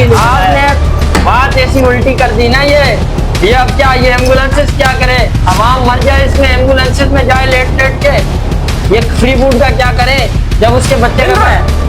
आपने बात ऐसी उल्टी कर दी ना ये अब क्या, ये एम्बुलेंसेस क्या करे, आवाम मर जाए इसमें, एम्बुलेंसेस में जाए लेट लेट के, ये फ्री फूड का क्या करे जब उसके बच्चे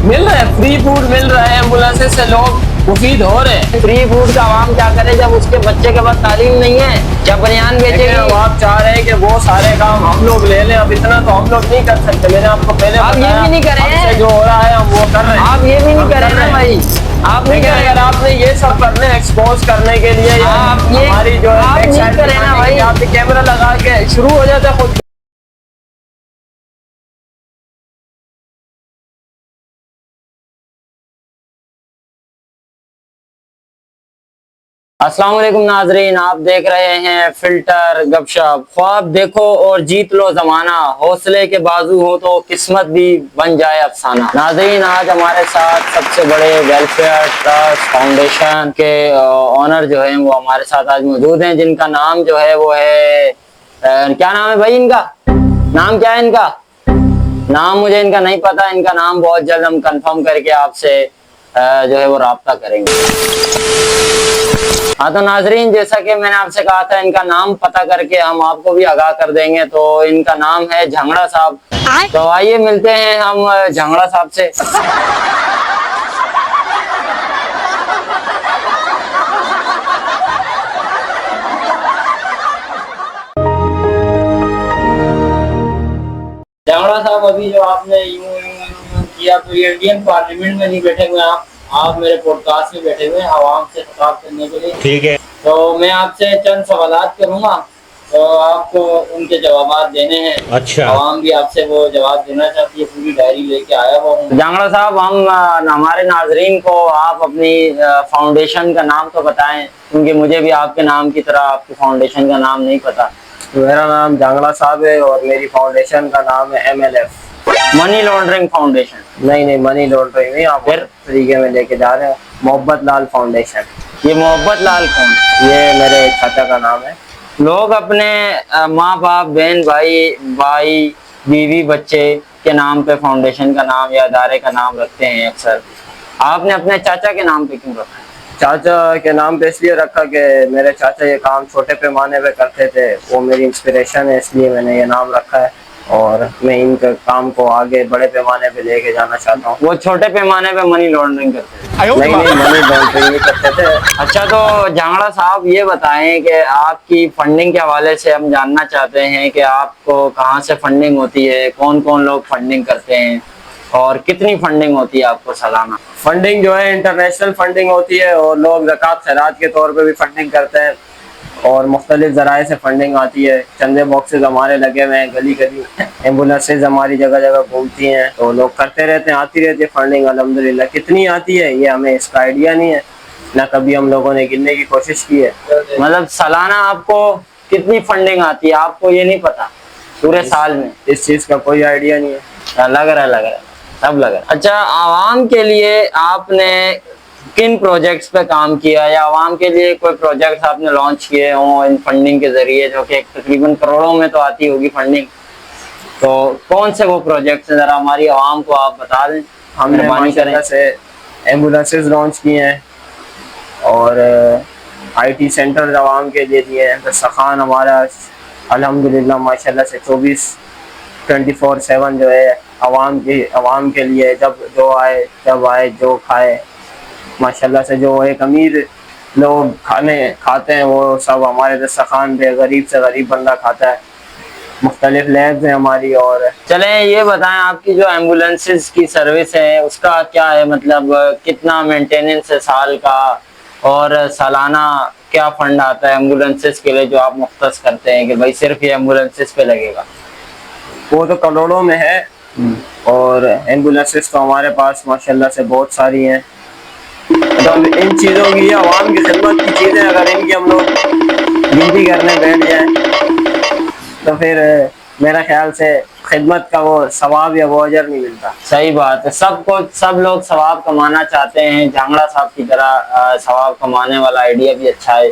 मिल रहा है फ्री फूड मिल रहा है, एम्बुलेंसेस से लोग मुफीद हो रहे हैं। फ्री फूड का आवाम क्या करे जब उसके बच्चे के पास तालीम नहीं है, क्या बनियान बेचेगी। आप चाह रहे हैं कि वो सारे काम हम लोग ले लें, अब इतना तो हम लोग नहीं कर सकते। मैंने आपको पहले आप ये भी नहीं करे, जो हो रहा है हम वो कर रहे हैं। आप ये भी नहीं करे ना भाई, आप नहीं करे। अगर आपने ये सब करने एक्सपोज करने के लिए आप ये हमारी जो आप नहीं करे ना भाई, आप कैमरा लगा के शुरू हो जाता है खुद। अस्सलाम वालेकुम नाजरीन, आप देख रहे हैं फिल्टर गपशप। ख्वाब देखो और जीत लो जमाना, हौसले के बाजू हो तो किस्मत भी बन जाए अफसाना। नाजरीन, आज हमारे साथ सबसे बड़े वेलफेयर ट्रस्ट फाउंडेशन के ऑनर जो है वो हमारे साथ आज मौजूद हैं, जिनका नाम जो है वो है क्या नाम है भाई इनका? नाम क्या है इनका? नाम मुझे इनका नहीं पता, इनका नाम बहुत जल्द हम कंफर्म करके आपसे जो है वो राब्ता करेंगे। हाँ तो नाजरीन, जैसा कि मैंने आपसे कहा था, इनका नाम पता करके हम आपको भी आगाह कर देंगे। तो इनका नाम है झंगड़ा साहब। तो आइए मिलते हैं हम झंगड़ा साहब से। झंगड़ा साहब, अभी जो आपने यूं किया तो ये इंडियन पार्लियामेंट में नहीं बैठे हुए आप मेरे पॉडकास्ट में बैठे हुए हैं आवाम से खिताब करने के लिए। ठीक है, तो मैं आपसे चंद सवालात करूंगा, तो आपको उनके जवाब देने हैं। अच्छा। आवाम भी आपसे वो जवाब देना चाहती है, पूरी डायरी लेके आया हुआ हूँ। जांगड़ा साहब, हम हमारे नाजरीन को आप अपनी फाउंडेशन का नाम तो बताएं, क्योंकि मुझे भी आपके नाम की तरह आपकी फाउंडेशन का नाम नहीं पता। मेरा नाम जांगड़ा साहब है और मेरी फाउंडेशन का नाम है MLF, मनी लॉन्ड्रिंग फाउंडेशन। नहीं मनी लॉन्ड्रिंग नहीं, आप फिर तरीके में लेके जा रहे हैं। मोहब्बत लाल फाउंडेशन। ये मोहब्बत लाल कौन? ये मेरे चाचा का नाम है। लोग अपने माँ बाप, बहन भाई बीवी बच्चे के नाम पे फाउंडेशन का नाम या अदारे का नाम रखते हैं अक्सर, आपने अपने चाचा के नाम पे क्यों रखा? चाचा के नाम पे इसलिए रखा कि मेरे चाचा ये काम छोटे पैमाने पे करते थे, वो मेरी इंस्पिरेशन है, इसलिए मैंने ये नाम रखा है। और मैं इनके काम को आगे बड़े पैमाने पे लेके जाना चाहता हूँ। वो छोटे पैमाने पे मनी लॉन्ड्रिंग करते थे? नहीं मनी लॉन्ड्रिंग नहीं करते थे। अच्छा, तो झांगड़ा साहब ये बताएं कि आपकी फंडिंग के हवाले से हम जानना चाहते हैं कि आपको कहाँ से फंडिंग होती है, कौन कौन लोग फंडिंग करते हैं और कितनी फंडिंग होती है आपको सालाना? फंडिंग जो है इंटरनेशनल फंडिंग होती है और लोग ज़कात खैरात के तौर पे भी फंडिंग करते हैं और मुख्तलिफ ज़राए से फंडिंग आती है। चंदे बॉक्सेस हमारे लगे हुए हैं गली गली, एम्बुलेंसेज हमारी जगह जगह घूमती हैं, तो लोग करते रहते हैं, आती रहती है फंडिंग अल्हम्दुलिल्लाह। कितनी आती है ये हमें इसका आइडिया नहीं है, ना कभी हम लोगों ने गिनने की कोशिश की है। मतलब सालाना आपको कितनी फंडिंग आती है आपको ये नहीं पता पूरे साल में? इस चीज़ का कोई आइडिया नहीं है। लग रहा है सब लग रहा है। अच्छा, आवाम के लिए आपने किन प्रोजेक्ट्स पे काम किया या आवाम के लिए कोई प्रोजेक्ट्स आपने लॉन्च किए हों इन फंडिंग के जरिए, जो कि तकरीबन करोड़ों में तो आती होगी फंडिंग, तो कौन से वो प्रोजेक्ट्स हैं, जरा हमारी आवाम को आप बता दें। हमने माशाल्लाह से एम्बुलेंसेज लॉन्च किए हैं और IT सेंटर आवाम के लिए दिए हैं। दस्तरखान हमारा अल्हम्दुलिल्लाह माशाल्लाह से 24/7 जो है आवाम के लिए, जब जो आए जब आए जो खाए, माशाल्लाह से जो एक अमीर लोग खाने खाते हैं वो सब हमारे दस्तरखान पे गरीब से गरीब बंदा खाता है। मुख्तलिफ लैब्स हैं हमारी। और चलें ये बताएं, आपकी जो एम्बुलेंसेज की सर्विस है उसका क्या है, मतलब कितना मेंटेनेंस है साल का और सालाना क्या फंड आता है एम्बुलेंसेज के लिए जो आप मुख्तस करते हैं कि भाई सिर्फ ये एम्बुलेंसेज पे लगेगा? वो तो करोड़ों में है और एम्बुलेंसेज तो हमारे पास माशाल्लाह से बहुत सारी हैं। तो इन चीज़ों की, आवाम की खिदमत की चीज़ें अगर इनकी हम लोग गिनती करने बैठ जाएं तो फिर मेरा ख्याल से खिदमत का वो सवाब या वो अजर नहीं मिलता। सही बात है, सब लोग सवाब कमाना चाहते हैं, झांगड़ा साहब की तरह सवाब कमाने वाला आइडिया भी अच्छा है।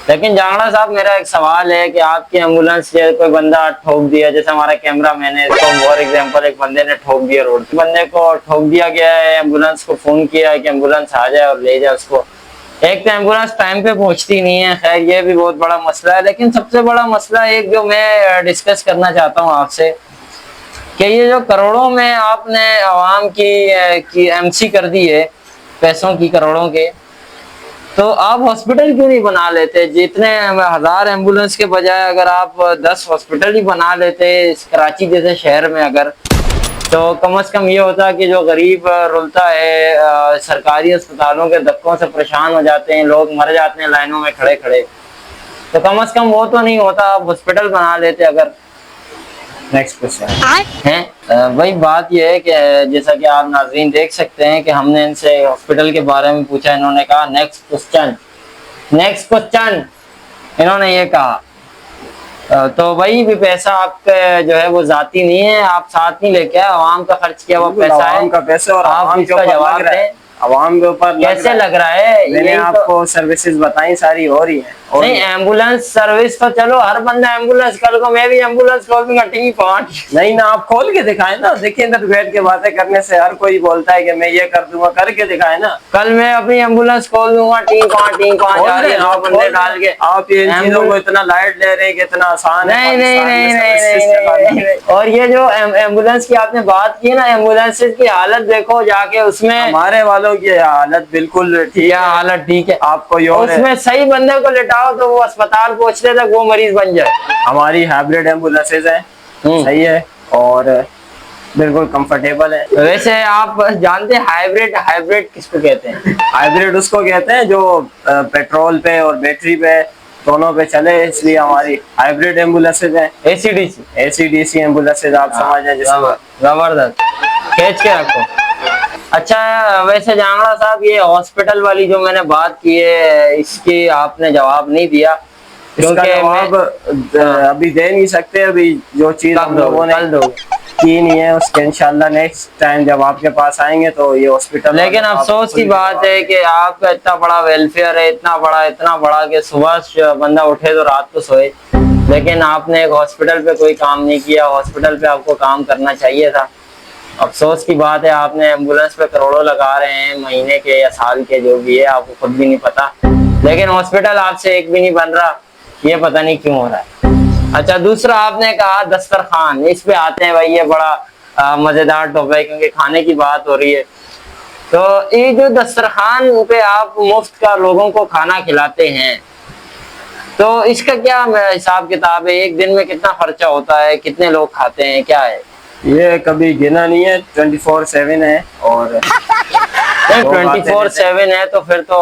लेकिन जांगड़ा साहब, मेरा एक सवाल है कि आपकी एम्बुलेंस से कोई बंदा ठोक दिया, जैसे हमारा कैमरा मैन है, इसको फॉर एग्जांपल एक बंदे ने ठोक दिया रोड पे, बंदे को ठोक दिया गया है, एम्बुलेंस को फोन किया है कि एम्बुलेंस आ जाए और ले जाए उसको। एक तो एम्बुलेंस टाइम पे पहुंचती नहीं है, खैर ये भी बहुत बड़ा मसला है। लेकिन सबसे बड़ा मसला एक जो मैं डिस्कस करना चाहता हूँ आपसे, कि ये जो करोड़ों में आपने आवाम की एमसी कर दी है, पैसों की करोड़ों के, तो आप हॉस्पिटल क्यों नहीं बना लेते? जितने 1000 एम्बुलेंस के बजाय अगर आप 10 हॉस्पिटल ही बना लेते इस कराची जैसे शहर में, अगर तो कम से कम ये होता कि जो गरीब रुलता है सरकारी अस्पतालों के धक्कों से परेशान हो जाते हैं, लोग मर जाते हैं लाइनों में खड़े खड़े, तो कम से कम वो तो नहीं होता, आप हॉस्पिटल बना लेते अगर। नेक्स्ट क्वेश्चन हैं वही बात ये है कि जैसा कि आप नाज़रीन देख सकते हैं कि हमने इनसे हॉस्पिटल के बारे में पूछा, इन्होंने कहा नेक्स्ट क्वेश्चन, नेक्स्ट क्वेश्चन, इन्होंने ये कहा। तो वही भी पैसा आपका जो है वो जाती नहीं है, आप साथ नहीं लेके आए, आवाम का खर्च किया हुआ पैसा है, आवाम का पैसा, और आप इसका जवाब दें। आवाम के ऊपर कैसे लग रहा है? मैंने आपको सर्विसेज बताई सारी हो रही है। नहीं, एम्बुलेंस सर्विस तो चलो हर बंदा एम्बुलेंस, कल को मैं भी एम्बुलेंस खोल दूंगा, टी पांच। नहीं ना, आप खोल के दिखाए ना, देखिए इधर बैठ के बातें करने से हर कोई बोलता है कि मैं ये कर दूंगा, करके दिखाए ना। कल मैं अपनी एम्बुलेंस खोल दूंगा, टी पांच आप बंदे डाल के। आप ये चीजों को इतना लाइट ले रहे हैं कि इतना आसान है। नहीं। और ये जो एम्बुलेंस की आपने बात की ना, एम्बुलेंस की हालत देखो जाके, उसमें हमारे वालों की हालत बिल्कुल ठीक है, हालत ठीक है। आपको उसमें सही बंदे को लेटाओ तो वो अस्पताल पहुंचने तक वो मरीज बन जाए। हमारी हाइब्रिड एम्बुलेंसेज हैं, सही है और बिल्कुल कंफर्टेबल है। वैसे आप जानते हैं हाइब्रिड, हाइब्रिड किसको कहते हैं? हाइब्रिड उसको कहते हैं जो पेट्रोल पे और बैटरी पे दोनों पे चले, इसलिए हमारी हाइब्रिड एम्बुलेंसेज हैं। एसीडीसी एम्बुलेंसेज आप समझ जाए, जबरदस्त, खींच के रखो। अच्छा, वैसे जांगड़ा साहब, ये हॉस्पिटल वाली जो मैंने बात की है, इसकी आपने जवाब नहीं दिया, क्योंकि जवाब अभी दे नहीं सकते। अभी जो चीज हम लोगों ने की नहीं है, उसके इंशाल्लाह नेक्स्ट टाइम जब आपके पास आएंगे तो ये हॉस्पिटल। लेकिन अफसोस की बात है कि आपका इतना बड़ा वेलफेयर है, इतना बड़ा कि सुबह बंदा उठे तो रात को सोए, लेकिन आपने एक हॉस्पिटल पे कोई काम नहीं किया। हॉस्पिटल पे आपको काम करना चाहिए था। अफसोस की बात है, आपने एम्बुलेंस पे करोड़ों लगा रहे हैं, महीने के या साल के, जो भी है आपको खुद भी नहीं पता, लेकिन हॉस्पिटल आपसे एक भी नहीं बन रहा, ये पता नहीं क्यों हो रहा है। अच्छा, दूसरा आपने कहा दस्तरखान, इस पे आते हैं भाई, ये बड़ा मजेदार टॉपिक, क्योंकि खाने की बात हो रही है। तो ये जो दस्तरखान पे आप मुफ्त का लोगों को खाना खिलाते हैं, तो इसका क्या हिसाब किताब है? एक दिन में कितना खर्चा होता है, कितने लोग खाते हैं, क्या है? ये कभी गिना नहीं है, 24/7 है। और 24/7 है तो फिर तो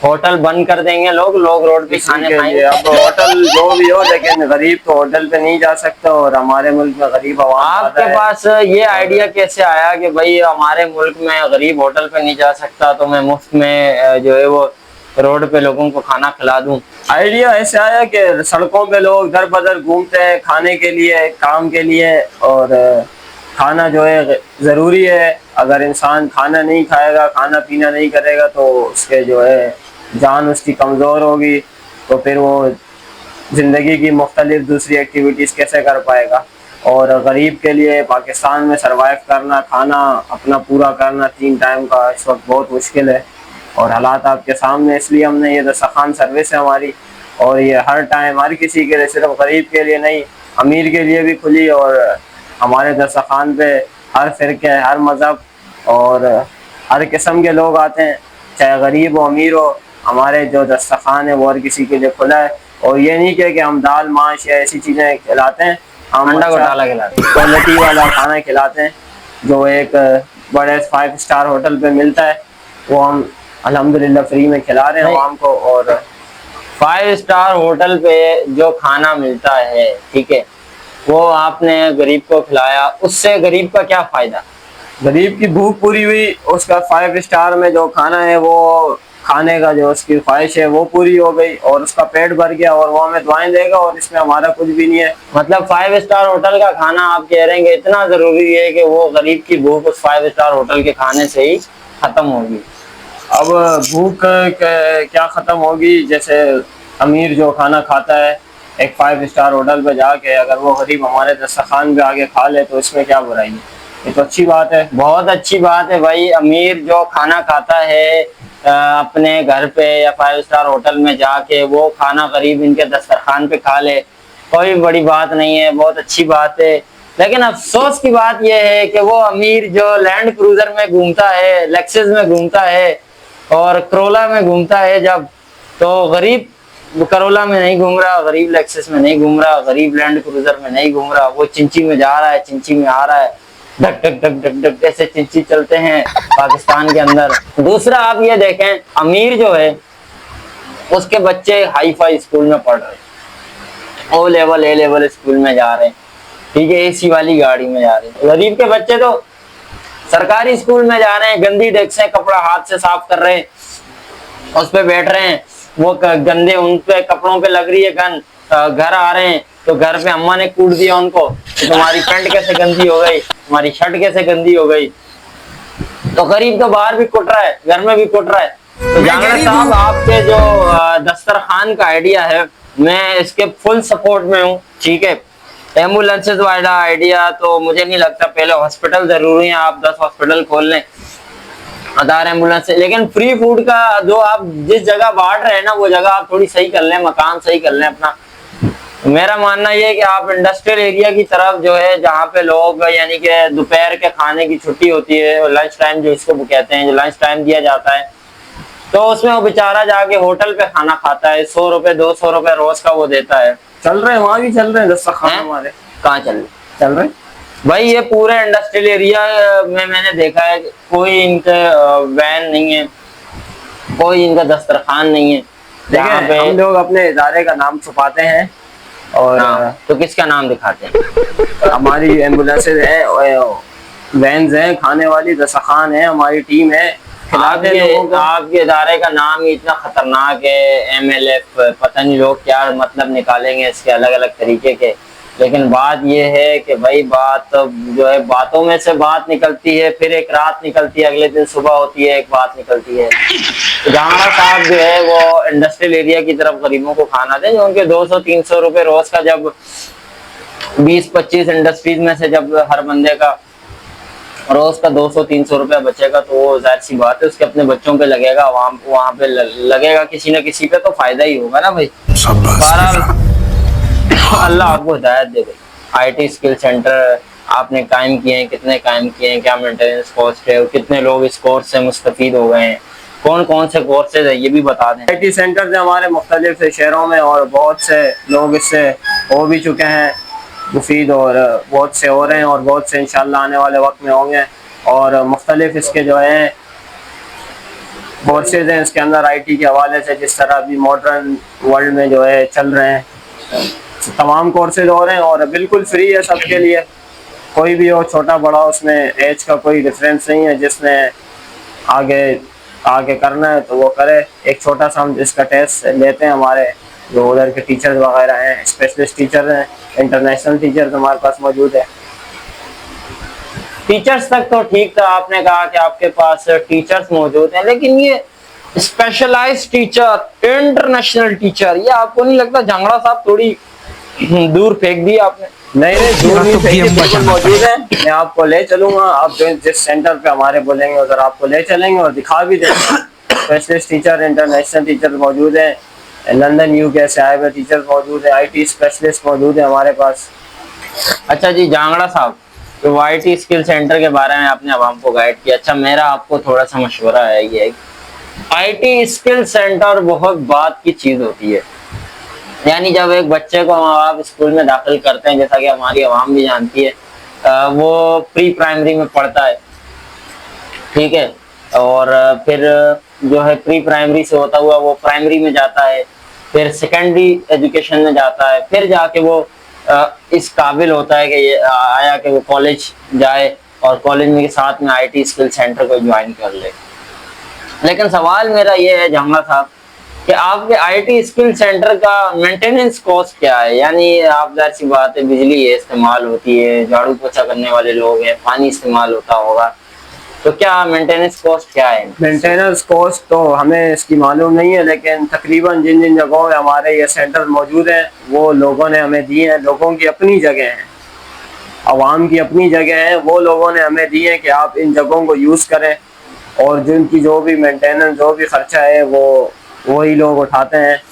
होटल बंद कर देंगे लोग रोड पे खाने खाएंगे। अब होटल जो भी हो, लेकिन गरीब तो होटल पे नहीं जा सकता, और हमारे मुल्क में गरीब आवाम। आपके पास ये आइडिया कैसे आया कि भाई हमारे मुल्क में गरीब होटल पे नहीं जा सकता, तो मैं मुफ्त में जो है वो रोड पे लोगों को खाना खिला दूं? आइडिया ऐसे आया कि सड़कों पे लोग दर बदर घूमते हैं खाने के लिए, काम के लिए, और खाना जो है ज़रूरी है। अगर इंसान खाना नहीं खाएगा, खाना पीना नहीं करेगा, तो उसके जो है जान उसकी कमज़ोर होगी, तो फिर वो ज़िंदगी की मुख्तलिफ दूसरी एक्टिविटीज़ कैसे कर पाएगा। और गरीब के लिए पाकिस्तान में सरवाइव करना, खाना अपना पूरा करना 3 टाइम का इस वक्त बहुत मुश्किल है, और हालात आपके सामने। इसलिए हमने ये दस्तरखान सर्विस है हमारी, और ये हर टाइम हर किसी के लिए, सिर्फ गरीब के लिए नहीं, अमीर के लिए भी खुली। और हमारे दस्तरखान पे हर फ़िरके, हर मज़हब और हर किस्म के लोग आते हैं, चाहे गरीब हो अमीर हो। हमारे जो दस्तरखान है वो हर किसी के लिए खुला है। और ये नहीं कि हम दाल माश या ऐसी चीज़ें खिलाते हैं, हम अंडा घोटाला खिलाते हैं, क्वालिटी वाला खाना खिलाते हैं, जो एक बड़े 5 स्टार होटल पे मिलता है। वो हम अल्हम्दुलिल्लाह फ्री में खिला रहे हैं आवाम को। और 5 स्टार होटल पे जो खाना मिलता है, ठीक है, वो आपने गरीब को खिलाया, उससे गरीब का क्या फायदा? गरीब की भूख पूरी हुई, उसका 5 स्टार में जो खाना है वो खाने का जो उसकी ख्वाहिश है वो पूरी हो गई, और उसका पेट भर गया, और वो हमें दुआएं देगा, और इसमें हमारा कुछ भी नहीं है। मतलब 5 स्टार होटल का खाना आप कह रहे हैं कि इतना जरूरी है कि वो गरीब की भूख उस 5 स्टार होटल के खाने से ही खत्म होगी? अब भूख क्या ख़त्म होगी? जैसे अमीर जो खाना खाता है एक 5 स्टार होटल पे जाके, अगर वो गरीब हमारे दस्तरखान पे आके खा ले तो इसमें क्या बुराई है? ये तो अच्छी बात है। बहुत अच्छी बात है भाई। अमीर जो खाना खाता है अपने घर पे या 5 स्टार होटल में जाके, वो खाना गरीब इनके दस्तरखान पे खा ले, कोई बड़ी बात नहीं है, बहुत अच्छी बात है। लेकिन अफसोस की बात यह है कि वो अमीर जो लैंड क्रूजर में घूमता है, लेक्सस में घूमता है और करोला में घूमता है, जब तो गरीब करोला में नहीं घूम रहा, गरीब लेक्सस में नहीं घूम रहा, गरीब लैंड क्रूजर में नहीं घूम रहा, वो चिंची में जा रहा है, चिंची में आ रहा है, धक धक धक धक धक ऐसे चिंची चलते हैं पाकिस्तान के अंदर। दूसरा आप ये देखें, अमीर जो है उसके बच्चे हाई फाई स्कूल में पढ़ रहे हैं, O level A level school में जा रहे हैं, ठीक है, एसी वाली गाड़ी में जा रहे हैं। गरीब के बच्चे तो सरकारी स्कूल में जा रहे हैं, गंदी डेस्कें कपड़ा हाथ से साफ कर रहे हैं, उस पे बैठ रहे हैं, वो गंदे उन पे कपड़ों पे लग रही है गंद, घर आ रहे हैं तो घर पे अम्मा ने कूट दिया उनको, तो तुम्हारी पैंट कैसे गंदी हो गई, तुम्हारी शर्ट कैसे गंदी हो गई। तो गरीब तो बाहर भी कुट रहा है, घर में भी कुट रहा है। तो जांगड़ा साहब, आपके जो दस्तरखान का आइडिया है, मैं इसके फुल सपोर्ट में हूँ, ठीक है। एम्बुलेंसेज वाला आइडिया तो मुझे नहीं लगता, पहले हॉस्पिटल जरूरी है, आप 10 हॉस्पिटल खोल लें, 1000 एम्बुलेंस। लेकिन फ्री फूड का जो आप जिस जगह बांट रहे हैं ना, वो जगह आप थोड़ी सही कर लें, मकान सही कर लें अपना। मेरा मानना ये है कि आप इंडस्ट्रियल एरिया की तरफ जो है, जहाँ पे लोग यानी कि दोपहर के खाने की छुट्टी होती है, लंच टाइम जो इसको कहते हैं, जो लंच टाइम दिया जाता है, तो उसमें वो बेचारा जाके होटल पे खाना खाता है, 100 रुपए 200 रुपए रोज का वो देता है। चल रहे हैं, वहाँ भी चल रहे हैं दस्तरखान हमारे। कहाँ चल रहे भाई? ये पूरे इंडस्ट्रियल एरिया में मैंने देखा है, कोई इनका वैन नहीं है, कोई इनका दस्तरखान नहीं है। जहाँ पे हम लोग अपने इदारे का नाम छुपाते हैं और तो किसका नाम दिखाते हैं? हमारी एम्बुलेंसेज हैं, वैन्स हैं, खाने वाली दस्तरखान है, हमारी टीम है। आपके इदारे का नाम ही इतना खतरनाक है, MLF, पता नहीं लोग क्या मतलब निकालेंगे इसके अलग अलग तरीके के। लेकिन बात यह है कि भाई बात जो है, बातों में से बात निकलती है, फिर एक रात निकलती है, अगले दिन सुबह होती है, एक बात निकलती है। तो जांगड़ा साहब जो है वो इंडस्ट्रियल एरिया की तरफ गरीबों को खाना दें, जो उनके 200-300 रुपए रोज का, जब 20-25 इंडस्ट्रीज में से जब हर बंदे का रोज का 200-300 रुपया बचेगा, तो वो जाहिर सी बात है उसके अपने बच्चों पे लगेगा, वहां पे लगेगा, किसी न किसी पे तो फायदा ही होगा ना भाई। अल्लाह आपको हिदायत दे भाई। IT स्किल सेंटर आपने कायम किए हैं, कितने कायम किए हैं, क्या मेंटेनेंस कॉस्ट है, और कितने लोग इस कोर्स से मुस्तफीद हो गए हैं, कौन कौन से कोर्सेज है, ये भी बता दें। IT सेंटर है हमारे मुख्तलिफ शहरों में, और बहुत से लोग इससे हो भी चुके हैं मुफीद, और बहुत से हो रहे हैं, और बहुत से इंशाल्लाह आने वाले वक्त में होंगे। और मुख्तलिफ इसके जो है कोर्सेज हैं इसके अंदर IT के हवाले से, जिस तरह अभी मॉडर्न वर्ल्ड में जो है चल रहे हैं, तमाम कोर्सेज हो रहे हैं, और बिल्कुल फ्री है सबके लिए, कोई भी हो, छोटा बड़ा, उसमें एज का कोई डिफरेंस नहीं है। जिसने आगे करना है तो वो करे। एक छोटा सा हम इसका टेस्ट लेते हैं, हमारे जो उधर के टीचर्स वगैरह हैं, स्पेशलिस्ट टीचर हैं, इंटरनेशनल टीचर्स हमारे पास मौजूद है। टीचर्स तक तो ठीक था, आपने कहा कि आपके पास टीचर्स मौजूद हैं, लेकिन ये स्पेशलाइज्ड टीचर, इंटरनेशनल टीचर, ये आपको नहीं लगता जांगड़ा साहब थोड़ी दूर फेंक दी आपने? नहीं दूर नहीं फेंकी, बिल्कुल मौजूद है। मैं आपको ले चलूंगा, आप जिस सेंटर पे हमारे बोलेंगे उधर आपको ले चलेंगे और दिखा भी देंगे। स्पेशलिस्ट टीचर, इंटरनेशनल टीचर मौजूद है, लंदन UK से आए हुए टीचर मौजूद है, IT स्पेशलिस्ट मौजूद है हमारे पास। अच्छा जी जांगड़ा साहब, तो IT स्किल सेंटर के बारे में आपने आवाम को गाइड किया। अच्छा, मेरा आपको थोड़ा सा मशवरा है, ये IT स्किल सेंटर बहुत बात की चीज होती है। यानी जब एक बच्चे को आप स्कूल में दाखिल करते हैं, जैसा कि हमारी आवाम भी जानती है, वो प्री प्राइमरी में पढ़ता है, ठीक है, और फिर जो है प्री प्राइमरी से होता हुआ वो प्राइमरी में जाता है, फिर सेकेंडरी एजुकेशन में जाता है, फिर जाके वो इस काबिल होता है कि ये आया कि वो कॉलेज जाए और कॉलेज में के साथ में IT स्किल सेंटर को ज्वाइन कर ले। लेकिन सवाल मेरा ये है जांगड़ा साहब कि आपके IT स्किल सेंटर का मेंटेनेंस कॉस्ट क्या है? यानी आप जाहिर सी बात है, बिजली है इस्तेमाल होती है, झाड़ू पोछा करने वाले लोग हैं, पानी इस्तेमाल होता होगा, तो क्या मेंटेनेंस कॉस्ट क्या है? मेंटेनेंस कॉस्ट तो हमें इसकी मालूम नहीं है, लेकिन तकरीबन जिन जिन जगहों में हमारे ये सेंटर मौजूद हैं वो लोगों ने हमें दिए हैं। लोगों की अपनी जगह हैं, आवाम की अपनी जगह है, वो लोगों ने हमें दिए हैं कि आप इन जगहों को यूज़ करें, और जिनकी जो भी मेंटेनेंस जो भी खर्चा है वो वही लोग उठाते हैं।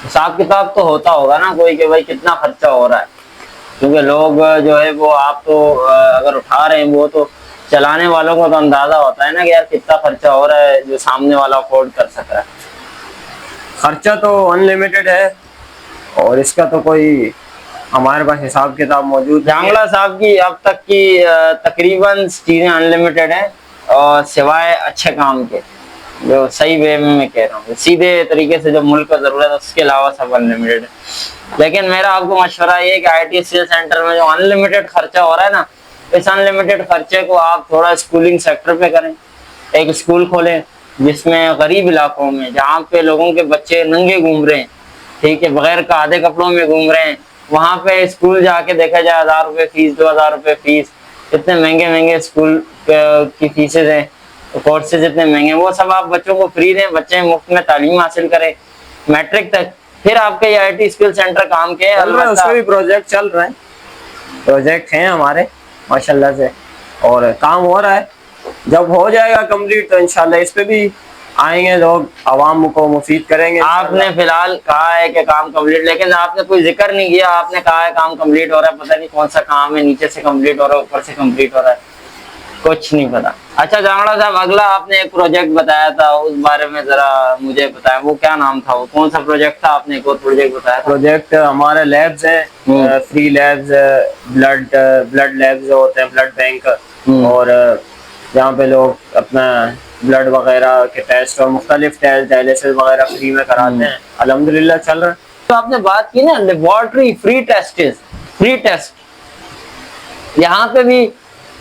हिसाब किताब तो होता होगा ना कोई कि भाई कितना खर्चा हो रहा है, क्योंकि लोग जो है वो आप तो अगर उठा रहे हैं वो तो चलाने वालों को तो अंदाजा होता है ना कि यार कितना खर्चा हो रहा है जो सामने वाला अफोर्ड कर सक रहा है। खर्चा तो अनलिमिटेड है और इसका तो कोई हमारे पास हिसाब किताब मौजूद नहीं है। जांगड़ा साहब की अब तक की तकरीबन चीजें अनलिमिटेड है, और सिवाय अच्छे काम के, जो सही वे में मैं कह रहा हूँ, सीधे तरीके से जो मुल्क को जरूरत है उसके अलावा सब अनलिमिटेड है। लेकिन मेरा आपको मशवरा ये है कि IT स्किल सेंटर में जो अनलिमिटेड खर्चा हो रहा है ना, इस अनलिमिटेड खर्चे को आप थोड़ा स्कूलिंग सेक्टर पे करें। एक स्कूल खोलें जिसमें गरीब इलाकों में जहाँ पे लोगों के बच्चे नंगे घूम रहे हैं, ठीक है, बगैर का आधे कपड़ों में घूम रहे हैं, वहां पे स्कूल जाके देखा जाए 1000 रुपए फीस, 2000 रुपए फीस, इतने महंगे महंगे स्कूल की फीसेज हैं, कोर्सेज इतने महंगे, वो सब आप बच्चों को फ्री दें, बच्चे मुफ्त में तालीम हासिल करें मैट्रिक तक। फिर आपके ये IT स्किल सेंटर काम के उसमें भी प्रोजेक्ट चल रहे हैं, प्रोजेक्ट हैं हमारे माशाल्लाह से, और काम हो रहा है। जब हो जाएगा कंप्लीट तो इंशाल्लाह इस पे भी आएंगे लोग, आवाम को मुफीद करेंगे। आपने फिलहाल कहा है कि काम कंप्लीट, लेकिन आपने कोई जिक्र नहीं किया। आपने कहा है काम कंप्लीट हो रहा है, पता नहीं कौन सा काम है, नीचे से कंप्लीट हो रहा है, ऊपर से कंप्लीट हो रहा है, कुछ नहीं पता। अच्छा जांगड़ा साहब, अगला आपने एक प्रोजेक्ट बताया था, उस बारे में जरा मुझे बताएं, वो क्या नाम था, वो कौन सा प्रोजेक्ट था? आपने एक और प्रोजेक्ट बताया था। प्रोजेक्ट हमारे लैब्स हैं, फ्री लैब्स, ब्लड लैब्स जो होते हैं, ब्लड बैंक, और जहाँ पे लोग अपना ब्लड वगैरह के टेस्ट और मुख्तलिफ टेस्ट डायलिसिस वगैरह फ्री में कराते हैं। अल्हम्दुलिल्लाह चल रहा है। तो आपने बात की ना लेबोरेटरी फ्री टेस्ट, यहाँ पे भी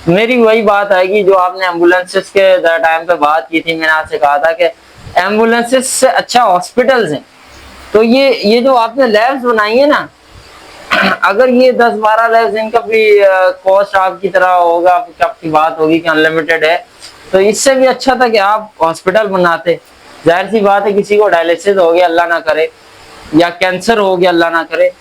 मेरी वही बात आएगी जो आपने एम्बुलेंसेस के टाइम पे बात की थी। मैंने आपसे कहा था कि एम्बुलेंसेस से अच्छा हॉस्पिटल्स हैं। तो ये जो आपने लैब्स बनाई है ना, अगर ये 10-12 लैब्स, इनका भी कॉस्ट आपकी तरह होगा, आपकी बात होगी कि अनलिमिटेड है, तो इससे भी अच्छा था कि आप हॉस्पिटल बनाते। जाहिर सी बात है, किसी को डायलिसिस हो गया अल्लाह ना करे, या कैंसर हो गया अल्लाह ना करे,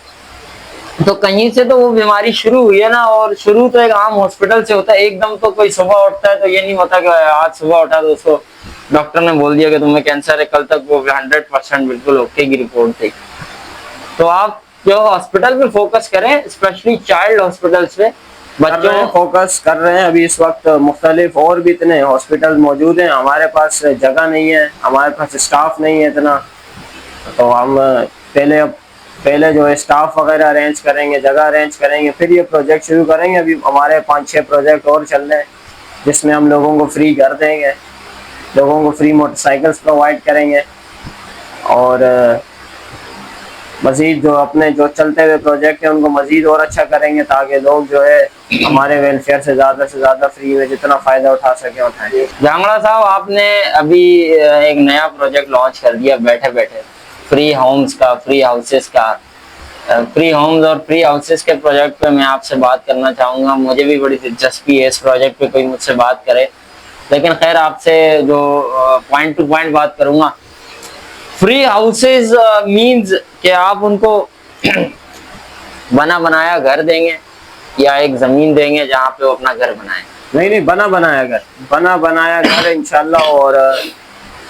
तो कहीं से तो वो बीमारी शुरू हुई है ना, और शुरू तो एक आम हॉस्पिटल से होता है। एकदम तो कोई सुबह उठता है तो ये नहीं होता कि आज सुबह उठा तो उसको डॉक्टर ने बोल दिया कि तुम्हें कैंसर है, कल तक वो 100% बिल्कुल ओके की रिपोर्ट थी। तो आप जो हॉस्पिटल पे फोकस करें, स्पेशली चाइल्ड हॉस्पिटल्स पे बच्चों फोकस कर रहे हैं। अभी इस वक्त मुख्तलिफ और भी इतने हॉस्पिटल मौजूद हैं, हमारे पास जगह नहीं है, हमारे पास स्टाफ नहीं है इतना, तो हम पहले जो है स्टाफ वगैरह अरेंज करेंगे, जगह अरेंज करेंगे, फिर ये प्रोजेक्ट शुरू करेंगे। अभी हमारे 5-6 प्रोजेक्ट और चल रहे हैं जिसमें हम लोगों को फ्री कर देंगे, लोगों को फ्री मोटरसाइकिल्स प्रोवाइड करेंगे, और मजीद जो अपने जो चलते हुए प्रोजेक्ट है उनको मजीद और अच्छा करेंगे, ताकि लोग जो है हमारे वेलफेयर से ज़्यादा फ्री में जितना फ़ायदा उठा सके उठाएं। जांगड़ा साहब, आपने अभी एक नया प्रोजेक्ट लॉन्च कर दिया बैठे बैठे, फ्री होम्स का, फ्री हाउसेस का। फ्री होम्स और फ्री हाउसेस के प्रोजेक्ट पे मैं आपसे बात करना चाहूँगा। मुझे भी बड़ी दिलचस्पी है इस प्रोजेक्ट पे कोई मुझसे बात करे, लेकिन खैर आपसे जो पॉइंट टू पॉइंट बात करूँगा। फ्री हाउसेस मींस कि आप उनको बना बनाया घर देंगे या एक जमीन देंगे जहाँ पे वो अपना घर बनाए? नहीं, बना बनाया घर इंशाल्लाह, और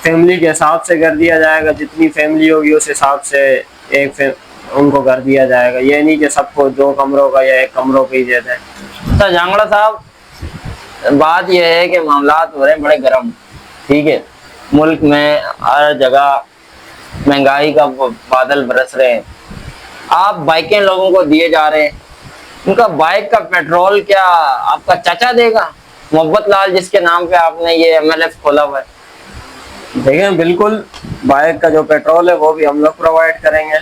फैमिली के हिसाब से कर दिया जाएगा। जितनी फैमिली होगी उस हिसाब से उनको कर दिया जाएगा। ये नहीं कि सबको 2 कमरों का या 1 कमरों का ही दे दें। तो जांगड़ा साहब, बात यह है कि मामलात हो रहे हैं बड़े गर्म, ठीक है, मुल्क में हर जगह महंगाई का बादल बरस रहे हैं। आप बाइकें लोगों को दिए जा रहे हैं, उनका बाइक का पेट्रोल क्या आपका चाचा देगा? मोहब्बत लाल जिसके नाम पे आपने ये MLF खोला हुआ है। देखें, बिल्कुल बाइक का जो पेट्रोल है वो भी हम लोग प्रोवाइड करेंगे।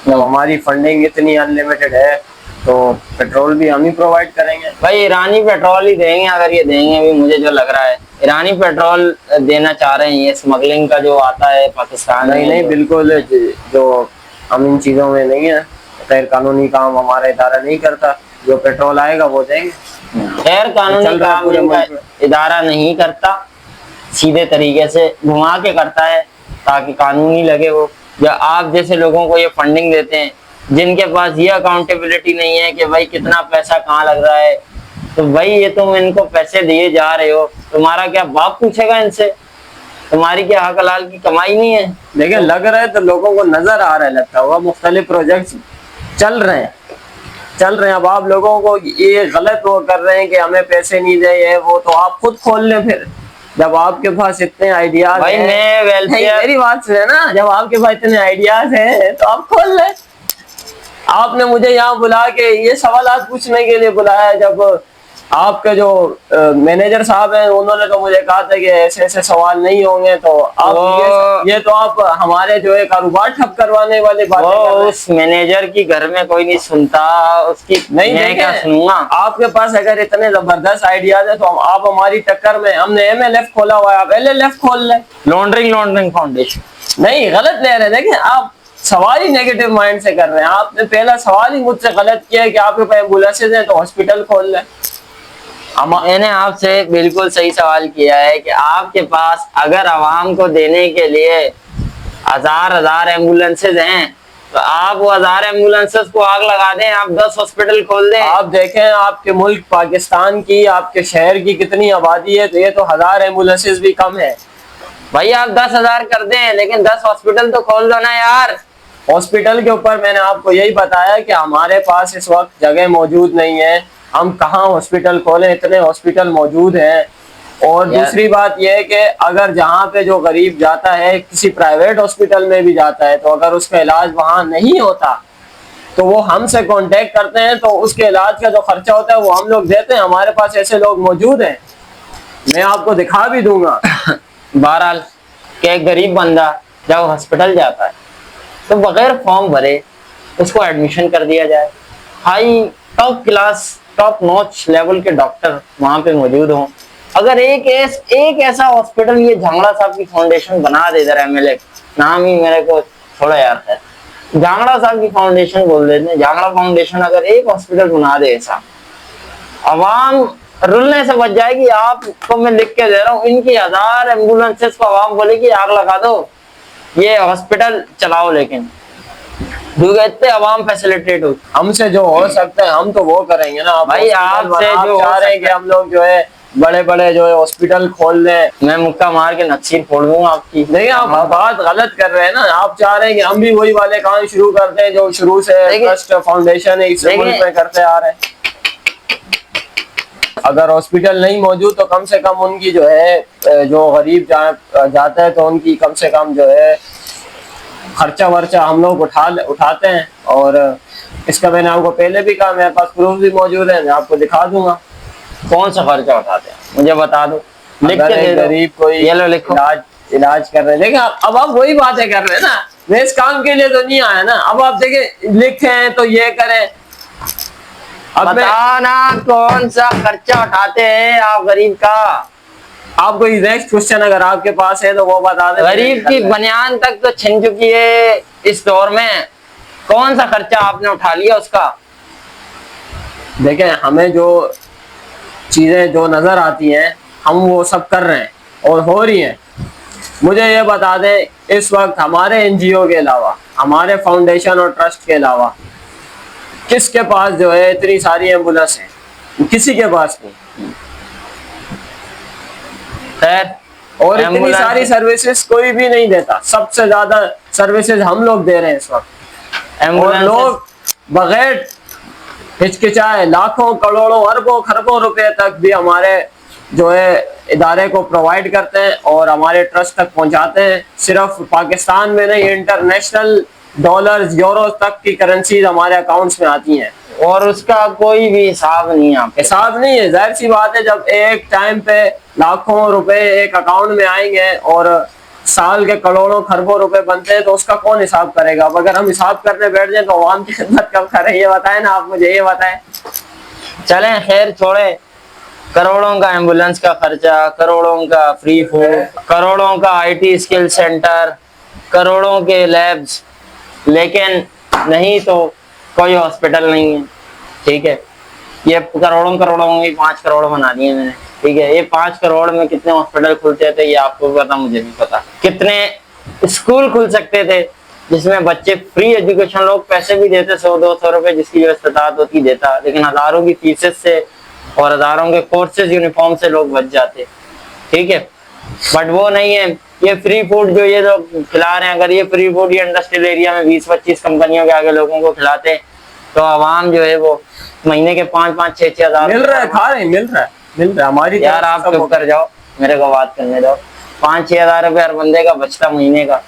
जब हमारी फंडिंग इतनी अनलिमिटेड है तो पेट्रोल भी हम ही प्रोवाइड करेंगे। भाई ईरानी पेट्रोल ही देंगे, अगर ये देंगे भी, मुझे जो लग रहा है ईरानी पेट्रोल देना चाह रहे हैं। ये स्मगलिंग का जो आता है पाकिस्तान में, नहीं, बिल्कुल जो हम इन चीज़ों में नहीं है, गैर कानूनी काम हमारा इदारा नहीं करता। जो पेट्रोल आएगा वो देंगे। खैर कानूनी चल रहा है काम पूरे इनका मुल्क में। इदारा नहीं करता, सीधे तरीके से घुमा के करता है ताकि कानूनी लगे वो। या आप जैसे लोगों को ये फंडिंग देते हैं जिनके पास ये अकाउंटेबिलिटी नहीं है कि भाई कितना पैसा कहाँ लग रहा है, तो भाई ये तुम इनको पैसे दिए जा रहे हो, तुम्हारा क्या बाप पूछेगा इनसे? तुम्हारी क्या हक हलाल की कमाई नहीं है? देखिए लग रहा है तो लोगों को नजर आ रहा है, लगता होगा मुख्तलिफ प्रोजेक्ट चल रहे हैं। अब आप लोगों को ये गलत वो कर रहे हैं कि हमें पैसे नहीं दे ये वो, तो आप खुद खोल लें फिर। जब आपके पास इतने आइडियाज भाई मैं वेलफेयर, मेरी बात सुने ना, जब आपके पास इतने आइडियाज हैं तो आप खोल लें। आपने मुझे यहाँ बुला के ये सवाल पूछने के लिए बुलाया, जब आपके जो मैनेजर साहब हैं उन्होंने तो मुझे कहा था कि ऐसे ऐसे सवाल नहीं होंगे, तो आप ये तो आप हमारे जो है कारोबार ठप करवाने वाली बात कर रहे हैं। उस मैनेजर की घर में कोई नहीं सुनता, उसकी नहीं मैं क्या सुनूंगा? आपके पास अगर इतने जबरदस्त आइडियाज है तो आप हमारी टक्कर में, हमने MLF खोला हुआ है, आप LLF खोल लें। लॉन्ड्रिंग फाउंडेशन नहीं गलत ले रहे हैं। देखिए आप सवाल ही नेगेटिव माइंड से कर रहे हैं। आपने पहला सवाल ही मुझसे गलत किया है कि आपके पास एम्बुलेंसेज हैं तो हॉस्पिटल खोल लें। मैंने आपसे बिल्कुल सही सवाल किया है कि आपके पास अगर आवाम को देने के लिए हजार एम्बुलेंसेज हैं तो आप वो 1000 एम्बुलेंसेज को आग लगा दें, आप 10 हॉस्पिटल खोल दें। आप देखें आपके मुल्क पाकिस्तान की, आपके शहर की कितनी आबादी है, तो ये तो 1000 एम्बुलेंसेज भी कम है। भाई आप 10,000 कर दें लेकिन 10 हॉस्पिटल तो खोल दो ना यार। हॉस्पिटल के ऊपर मैंने आपको यही बताया कि हमारे पास इस वक्त जगह मौजूद नहीं है, हम कहाँ हॉस्पिटल खोलें, इतने हॉस्पिटल मौजूद हैं। और दूसरी बात यह है कि अगर जहाँ पे जो गरीब जाता है किसी प्राइवेट हॉस्पिटल में भी जाता है, तो अगर उसका इलाज वहाँ नहीं होता तो वो हमसे कांटेक्ट करते हैं, तो उसके इलाज का जो खर्चा होता है वो हम लोग देते हैं। हमारे पास ऐसे लोग मौजूद हैं, मैं आपको दिखा भी दूंगा। बहरहाल कि एक गरीब बंदा जब हॉस्पिटल जाता है तो बगैर फॉर्म भरे उसको एडमिशन कर दिया जाए। High top class top notch level के डॉक्टर वहां पे मौजूद हों। अगर एक ऐसा हॉस्पिटल ये झांगड़ा साहब की फाउंडेशन बना दे, इधर MLA नाम ही मेरे को थोड़ा याद है, झांगड़ा साहब की फाउंडेशन बोल देते हैं, झांगड़ा फाउंडेशन अगर एक हॉस्पिटल बना दे ऐसा, अवाम रुलने से बच जाएगी। आपको मैं लिख के दे रहा हूँ, इनकी 1000 एम्बुलेंसेस को अवाम बोलेगी आग लगा दो, ये हॉस्पिटल चलाओ, लेकिन इतने अवाम फैसिलिटेट हो। हमसे जो हो सकता है हम तो वो करेंगे ना भाई आपसे जो चाह रहे हैं कि हम लोग जो है बड़े बड़े जो है हॉस्पिटल खोल लें, मैं मुक्का मार के नक्सीर फोड़ दूंगा आपकी। देखिए आप बात गलत कर रहे हैं ना। आप चाह रहे हैं कि हम भी वही वाले काम शुरू करते हैं जो शुरू से ट्रस्ट फाउंडेशन इस मुल्क में करते आ रहे हैं। अगर हॉस्पिटल नहीं मौजूद तो कम से कम उनकी जो है जो गरीब जाता है तो उनकी कम से कम जो है खर्चा वर्चा हम लोग उठाते हैं। और इसका मैंने आपको पहले भी कहा, मेरे पास प्रूफ भी मौजूद है, मैं आपको दिखा दूंगा। कौन सा खर्चा उठाते हैं मुझे बता दो, लिख के दे दो। गरीब कोई ये लो लिखो। इलाज कर रहे हैं। देखिए अब आप वही बातें कर रहे हैं ना, मैं इस काम के लिए तो नहीं आया ना। अब आप देखिए लिखें तो ये करें। अब बताना कौन सा खर्चा उठाते हैं आप गरीब का। आप कोई नेक्स्ट क्वेश्चन अगर आपके पास है तो वो बता दें। गरीब की बनियान तक तो छिन चुकी है इस दौर में, कौन सा खर्चा आपने उठा लिया उसका? देखें हमें जो चीजें जो नजर आती हैं हम वो सब कर रहे हैं और हो रही हैं। मुझे ये बता दें इस वक्त हमारे NGO के अलावा, हमारे फाउंडेशन और ट्रस्ट के अलावा किसके पास जो है इतनी सारी एम्बुलेंस है? किसी के पास नहीं। खैर और इतनी सारी सर्विसेज कोई भी नहीं देता। सबसे ज्यादा सर्विसेज हम लोग दे रहे हैं इस वक्त। और लोग बगैर हिचकिचाए लाखों करोड़ों अरबों खरबों रुपए तक भी हमारे जो है इदारे को प्रोवाइड करते हैं और हमारे ट्रस्ट तक पहुंचाते हैं। सिर्फ पाकिस्तान में नहीं, इंटरनेशनल डॉलर्स यूरो तक की करेंसीज हमारे अकाउंट्स में आती हैं और उसका कोई भी हिसाब नहीं है। हिसाब नहीं है। जाहिर सी बात है जब एक टाइम पे लाखों रुपए एक अकाउंट में आएंगे और साल के करोड़ों खरबों रुपए बनते हैं तो उसका कौन हिसाब करेगा? अब अगर हम हिसाब करने बैठ जाए तो अवाम की खिदमत कब करें? ये बताएं ना, आप मुझे ये बताएं। चलें खैर छोड़े, करोड़ों का एम्बुलेंस का खर्चा, करोड़ों का फ्री फूड, करोड़ों का IT स्किल सेंटर, करोड़ों के लैब्स, लेकिन नहीं तो कोई हॉस्पिटल नहीं है। ठीक है, ये करोड़ों करोड़ों में 5 करोड़ बना दिए मैंने, ठीक है। ये 5 करोड़ में कितने हॉस्पिटल खुलते थे ये आपको भी पता, मुझे भी पता। कितने स्कूल खुल सकते थे जिसमें बच्चे फ्री एजुकेशन, लोग पैसे भी देते 100-200 रुपए जिसकी जो इस्तात होती देता, लेकिन हजारों की फीसेस से और हजारों के कोर्सेज यूनिफॉर्म से लोग बच जाते, ठीक है। बट वो नहीं है। ये फ्री फूड जो ये लोग खिला रहे हैं, अगर ये फ्री फूड ये इंडस्ट्रियल एरिया में 20-25 कंपनियों के आगे लोगों को खिलाते तो आवाम जो है वो महीने के 5-5, 6-6 हजार मिल रहा है, खा रहे हैं, मिल रहा है हमारी यार। आप चुप कर जाओ, मेरे को बात करने दो। 5-6 हजार रुपए हर बंदे का बचता महीने का,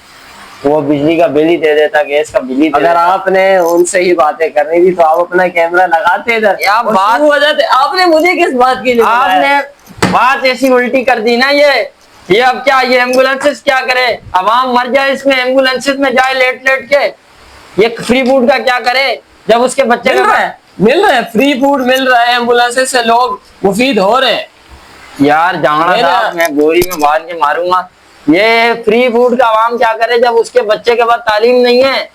वो बिजली का बिल ही दे देता, गैस का बिल ही दे अगर देता। आपने उनसे ही बातें करनी थी तो आप अपना कैमरा लगाते इधर, आप और बात शुरू हो जाते। आपने मुझे किस बात की आपने बात ऐसी उल्टी कर दी ना। ये अब क्या, ये एम्बुलेंसेस क्या करे, अवाम मर जाए इसमें, एम्बुलेंसेस में जाए लेट लेट के। ये फ्री फूड का क्या करे जब उसके बच्चे मिल रहा है फ्री फूड मिल रहा है, एम्बुलेंसेस से लोग मुफीद हो रहे हैं। यार जाना साहब, मैं गोरी में बांध के मारूंगा। ये फ्री फूड का आवाम क्या करे जब उसके बच्चे के बाद तालीम नहीं है,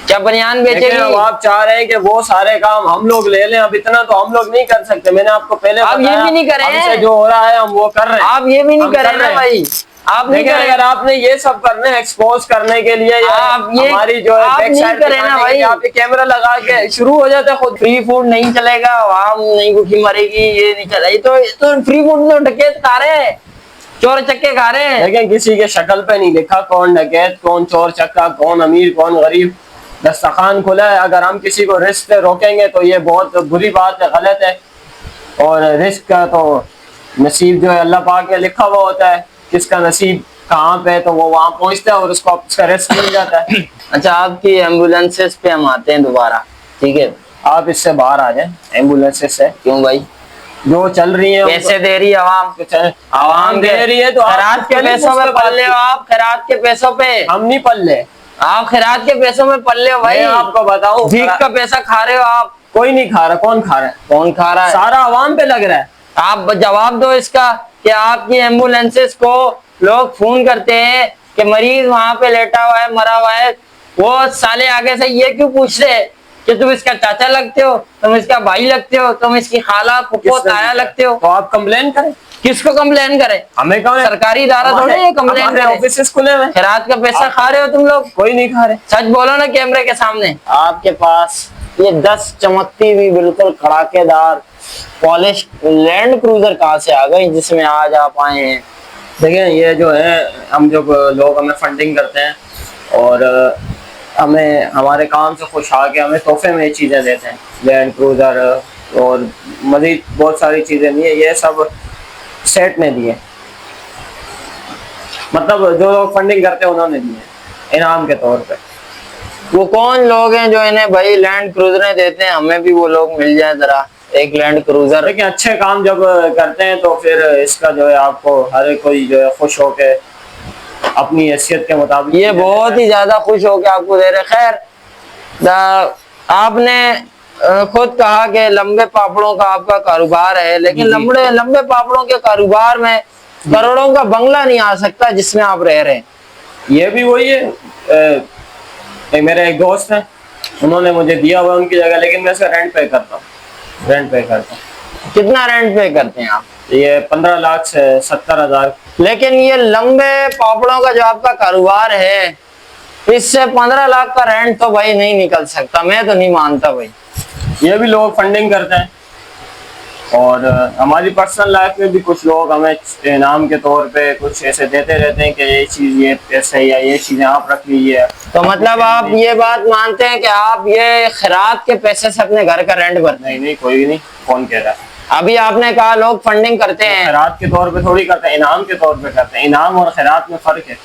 क्या बनियान बेचेगी। अब आप चाह रहे हैं कि वो सारे काम हम लोग ले लें, अब इतना तो हम लोग नहीं कर सकते। मैंने आपको पहले आप ये भी नहीं करे हमसे जो हो रहा है हम वो कर रहे हैं। आप ये भी नहीं करे ना भाई, आप नहीं करे। अगर आपने ये सब करने एक्सपोज करने के लिए आप ये हमारी जो है बैक साइड करे ना भाई, आप कैमरा लगा के शुरू हो जाते खुद। फ्री फूड नहीं चलेगा, आवाम नहीं भूखी मरेगी, ये नहीं चलेगा। तो फ्री फूड तो डकैत खा रहे हैं, चोर चक्के खा रहे हैं। लेकिन किसी के शक्ल पे नहीं लिखा कौन डकैत, कौन चोर चक्का, कौन अमीर, कौन गरीब। दस्तरखान खुला है, अगर हम किसी को रिस्क से रोकेंगे तो ये बहुत बुरी बात है, गलत है। और रिस्क का तो नसीब जो है अल्लाह पाक में लिखा हुआ होता है, किसका नसीब कहाँ पे तो वो वहाँ पहुँचता है और उसको उसका रिस्क मिल जाता है। अच्छा, आपकी एम्बुलेंसेस पे हम आते हैं दोबारा, ठीक है। आप इससे बाहर आ जाए एम्बुलेंसेस से। क्यों भाई? जो चल रही है पैसे दे रही है आवाम, आवाम दे रही है तो खैरात के पैसों में पल्ले हो आप, खैरात के पैसों पे। हम नहीं पल्ले, आप खैरात के पैसों में पल्ले हो भाई। मैं आपको बताऊं, भीख का पैसा खा रहे हो आप। कोई नहीं खा रहा, कौन खा रहा है? कौन खा रहा है? सारा आवाम पे लग रहा है। आप जवाब दो इसका कि आपकी एम्बुलेंसेस को लोग फोन करते हैं कि मरीज वहां पे लेटा हुआ है, मरा हुआ है, वो साले आगे से ये क्यों पूछ रहे हैं कि तुम इसका चाचा लगते हो, तुम इसका भाई लगते हो, तुम इसकी खाला फुफो ताया लगते हो। तो आप कंप्लेन करें। किसको कंप्लेन करें? हमें कौन? सरकारी इदारा थोड़े ये कंप्लेन करें। ऑफिस खुले हुए, खैरात का पैसा खा रहे हो तुम लोग। कोई नहीं खा रहे। सच बोलो ना कैमरे के सामने। आपके पास ये 10 चमकती हुई बिल्कुल कड़ाकेदार पॉलिश लैंड क्रूजर कहाँ से आ गई जिसमें आज आप आए हैं? देखिए ये जो है, हम जो लोग हमें फंडिंग करते हैं और हमें हमारे काम से खुश आके हमें तोहफे में ये चीज़ें देते हैं, लैंड क्रूजर और मजीद बहुत सारी चीज़ें दी है। ये सब सेट ने दिए, मतलब जो लोग फंडिंग करते हैं उन्होंने दिए इनाम के तौर पे। वो कौन लोग हैं जो इन्हें भाई लैंड क्रूजर देते हैं? हमें भी वो लोग मिल जाए जरा एक लैंड क्रूजर। लेकिन अच्छे काम जब करते हैं तो फिर इसका जो है आपको हर कोई जो है खुश होके अपनी हैसियत के मुताबिक ये बहुत ही ज्यादा खुश होके आपको दे रहे। खैर आपने खुद कहा कि लंबे पापड़ों का आपका कारोबार है, लेकिन लंबे पापड़ों के कारोबार में करोड़ों का बंगला नहीं आ सकता जिसमें आप रह रहे हैं। ये भी वही है। मेरे एक दोस्त हैं, उन्होंने मुझे दिया हुआ उनकी जगह, लेकिन मैं इसका रेंट पे करता हूँ। कितना रेंट पे करते हैं आप? ये 15 लाख से 70 हजार। लेकिन ये लंबे पापड़ों का जो आपका कारोबार है, इससे 15 लाख का रेंट तो भाई नहीं निकल सकता। मैं तो नहीं मानता भाई। ये भी लोग फंडिंग करते हैं और हमारी पर्सनल लाइफ में भी कुछ लोग हमें इनाम के तौर पे कुछ ऐसे देते रहते हैं कि ये चीज, ये पैसे या ये चीजें आप रख लीजिए। तो मतलब आप ये बात मानते हैं कि आप ये खैरात के पैसे से अपने घर का रेंट भरते हैं? नहीं, कोई नहीं। कौन कह रहा है? अभी आपने कहा लोग फंडिंग करते हैं, खैरात के तौर पे थोड़ी करते हैं, इनाम के तौर पे करते हैं। इनाम और खैरात में फर्क है।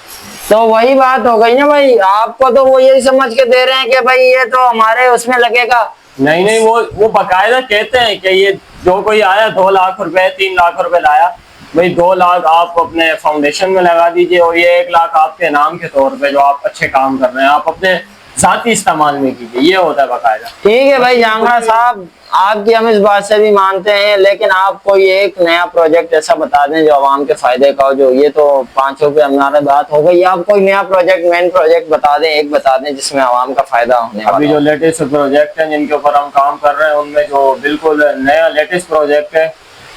तो वही बात हो गई ना भाई। आपको तो वो यही समझ के दे रहे हैं कि भाई ये तो हमारे उसमें लगेगा। नहीं, वो बाकायदा कहते हैं कि ये जो कोई आया 2 लाख रुपए 3 लाख रुपए लाया, भाई 2 लाख आप अपने फाउंडेशन में लगा दीजिए और ये 1 लाख आपके इनाम के तौर पे जो आप अच्छे काम कर रहे हैं आप अपने जाती इस्तेमाल में कीजिए। ये होता है बाकायदा। ठीक है भाई जांगड़ा साहब, आपकी हम इस बात से भी मानते हैं, लेकिन आप कोई एक नया प्रोजेक्ट ऐसा बता दें जो आवाम के फायदे का हो। जो ये तो 5 रुपए हमारे बात हो गई, आप कोई नया प्रोजेक्ट, मेन प्रोजेक्ट बता दें, एक बता दें जिसमें आवाम का फायदा होने वाला अभी जो लेटेस्ट प्रोजेक्ट है जिनके ऊपर हम काम कर रहे हैं, उनमें जो बिल्कुल नया लेटेस्ट प्रोजेक्ट है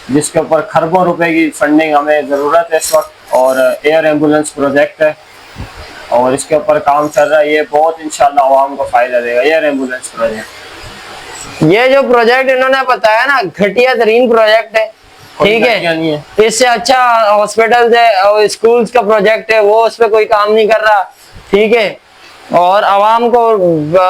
जिसके ऊपर खरबों रुपए की फंडिंग हमें जरूरत है इस वक्त, और एयर एम्बुलेंस प्रोजेक्ट है और इसके ऊपर काम चल रहा है। ये बहुत इंशाल्लाह आवाम को फायदा देगा, एयर एम्बुलेंस प्रोजेक्ट। ये जो प्रोजेक्ट इन्होंने बताया ना, घटिया तरीन प्रोजेक्ट है, ठीक है। इससे अच्छा हॉस्पिटल है और स्कूल्स का प्रोजेक्ट है, वो उस पर कोई काम नहीं कर रहा, ठीक है। और आवाम को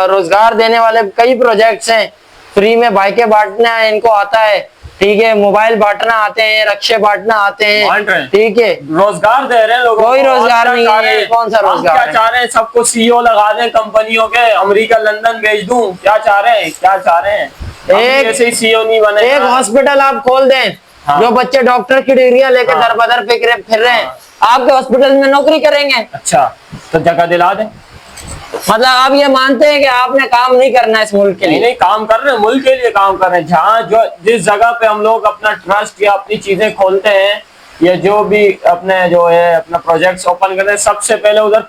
रोजगार देने वाले कई प्रोजेक्ट्स हैं, फ्री में बाइकें बांटना इनको आता है, ठीक है, मोबाइल बांटना आते हैं, रक्षे बांटना आते हैं, ठीक है। रोजगार दे रहे हैं लोगों को, कोई रोजगार नहीं है, कौन सा रोजगार? क्या चाह रहे हैं? सबको सीईओ लगा दें कंपनियों के, अमेरिका लंदन भेज दूं, क्या चाह रहे हैं? क्या चाह रहे हैं? एक ऐसे ही सीईओ नहीं बने। एक हॉस्पिटल आप खोल दें, हाँ। जो बच्चे डॉक्टर की डिग्रियां लेकर दर बदर फिर रहे हैं, आपके हॉस्पिटल में नौकरी करेंगे। अच्छा, तो जगह दिला दें। मतलब आप ये मानते हैं कि आपने काम नहीं करना है इस मुल्क के लिए? नहीं, काम कर रहे हैं, मुल्क के लिए काम कर रहे हैं। जहाँ जो जिस जगह पे हम लोग अपना ट्रस्ट या अपनी चीजें खोलते हैं या जो भी अपने जो है अपना प्रोजेक्ट्स ओपन करते हैं, सबसे पहले उधर